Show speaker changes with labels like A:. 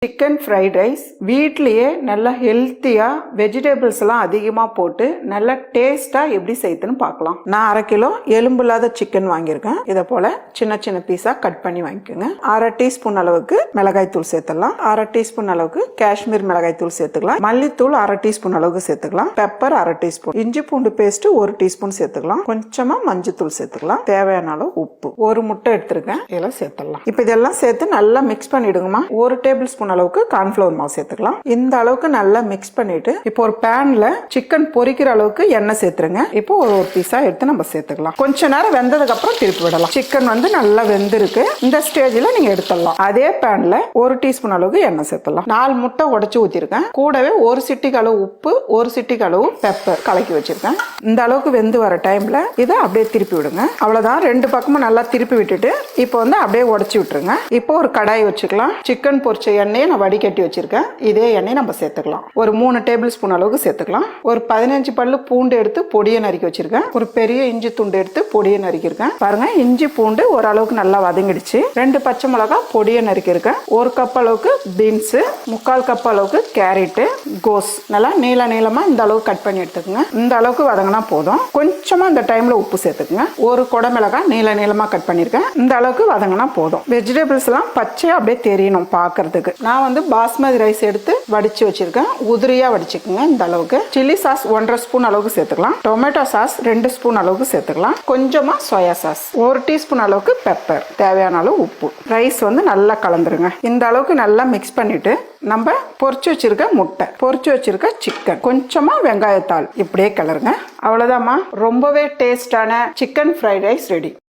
A: Chicken fried rice வீட்லேயே நல்லா ஹெல்த்தியாக வெஜிடபிள்ஸ் எல்லாம் அதிகமாக போட்டு நல்லா டேஸ்ட்டாக எப்படி செய்யுதுன்னு பார்க்கலாம். நான் 1/2 கிலோ எலும்பு இல்லாத சிக்கன் வாங்கியிருக்கேன். இதை போல் சின்ன சின்ன பீஸாக கட் பண்ணி வாங்கிக்கோங்க. 1/2 டீஸ்பூன் அளவுக்கு மிளகாய் தூள் சேர்த்துக்கலாம். 1/2 டீஸ்பூன் அளவுக்கு காஷ்மீர் மிளகாய் தூள் சேர்த்துக்கலாம். மல்லித்தூள் 1/2 டீஸ்பூன் அளவுக்கு சேர்த்துக்கலாம். பெப்பர் 1/2 டீஸ்பூன், இஞ்சி பூண்டு பேஸ்ட் 1 டீஸ்பூன் சேர்த்துக்கலாம். கொஞ்சமா மஞ்சத்தூள் சேர்த்துக்கலாம். தேவையான அளவு உப்பு, 1 முட்டை எடுத்துருக்கேன், இதெல்லாம் சேர்த்துடலாம். இப்போ இதெல்லாம் சேர்த்து நல்லா மிக்ஸ் பண்ணிடுங்கம்மா. 1 டேபிள் ஸ்பூன் அளவுக்கு கார்ன்ஃபிளவர் மாவு சேர்த்துக்கலாம். இந்த அளவுக்கு நல்லா மிக்ஸ் பண்ணிட்டு இப்போ ஒரு பேன்ல சிக்கன் பொரிக்கிற அளவுக்கு எண்ணெய் சேர்த்துருங்க. இப்போ ஒரு பீஸா எடுத்து நம்ம சேர்த்துக்கலாம். கொஞ்ச நேரம் வெந்ததுக்கு அப்புறம் திருப்பி விடலாம். சிக்கன் நல்லா வெந்திருக்கு. இந்த ஸ்டேஜ்ல நீங்க எடுத்துடலாம். அதே பேன்ல 1 டீஸ்பூன் அளவுக்கு எண்ணெய் சேர்த்துலாம். 4 முட்டை உடைச்சு ஊத்திருக்கேன். கூடவே 1 சிட்டிக்கு அளவு உப்பு, 1 சிட்டிக்கு அளவு பெப்பர் கலக்கி வச்சிருக்கேன். இந்த அளவுக்கு வெந்து வர டைம்ல இதை அப்படியே திருப்பி விடுங்க. அவ்வளவுதான். 2 பக்கமும் நல்லா திருப்பி விட்டுட்டு இப்போ அப்படியே உடைச்சு விட்டுருங்க. இப்போ ஒரு கடாய் வச்சுக்கலாம். சிக்கன் பொரிச்ச எண்ணெயை நான் வடிகட்டி வச்சிருக்கேன். இதே எண்ணெய் நம்ம சேர்த்துக்கலாம். ஒரு 3 டேபிள் ஸ்பூன் அளவுக்கு சேர்த்துக்கலாம். ஒரு 15 பல்லு பூண்டு எடுத்து பொடியை நறுக்கி வச்சிருக்கேன். ஒரு பெரிய இஞ்சி துண்டு எடுத்து பொடியை நறுக்கிருக்கேன். பாருங்க, இஞ்சி பூண்டு ஓரளவுக்கு நல்லா வதங்கிடுச்சு. 2 பச்சை மிளகாய் பொடியை நறுக்கிருக்கேன். 1 கப் அளவுக்கு பீன்ஸ், 3/4 கப் அளவுக்கு கேரட்டு, கோஸ் நல்லா நீளமா இந்த அளவுக்கு கட் பண்ணி எடுத்துக்கோங்க. இந்த அளவுக்கு வதங்கினா போதும். கொஞ்சமா இந்த டைம்ல உப்பு சேர்த்துக்குங்க. 1 கொடை மிளகாய் நீளமா கட் பண்ணிருக்கேன். இந்த அளவுக்கு வதங்கினா போதும். வெஜிடபிள்ஸ் எல்லாம் பச்சையா அப்படியே தெரியணும் பாக்குறதுக்கு. நான் பாஸ்மதி ரைஸ் எடுத்து வடிச்சு வச்சிருக்கேன். உதிரியா வடிச்சுக்குங்க. இந்த அளவுக்கு சில்லி சாஸ் 1/2 ஸ்பூன் அளவுக்கு சேர்த்துக்கலாம். டொமேட்டோ சாஸ் 2 ஸ்பூன் அளவுக்கு சேர்த்துக்கலாம். கொஞ்சமா சோயா சாஸ், 1 டீஸ்பூன் அளவுக்கு பெப்பர், தேவையான அளவு உப்பு. ரைஸ் நல்லா கலந்துருங்க. இந்த அளவுக்கு நல்லா மிக்ஸ் பண்ணிட்டு நம்ம பொரிச்சு வச்சிருக்க முட்டை, பொரிச்சு வச்சிருக்க சிக்கன், கொஞ்சமா வெங்காயத்தாள் இப்படியே கிளறுங்க. அவ்வளவுதாம்மா. ரொம்பவே டேஸ்டான சிக்கன் ஃப்ரைட் ரைஸ் ரெடி.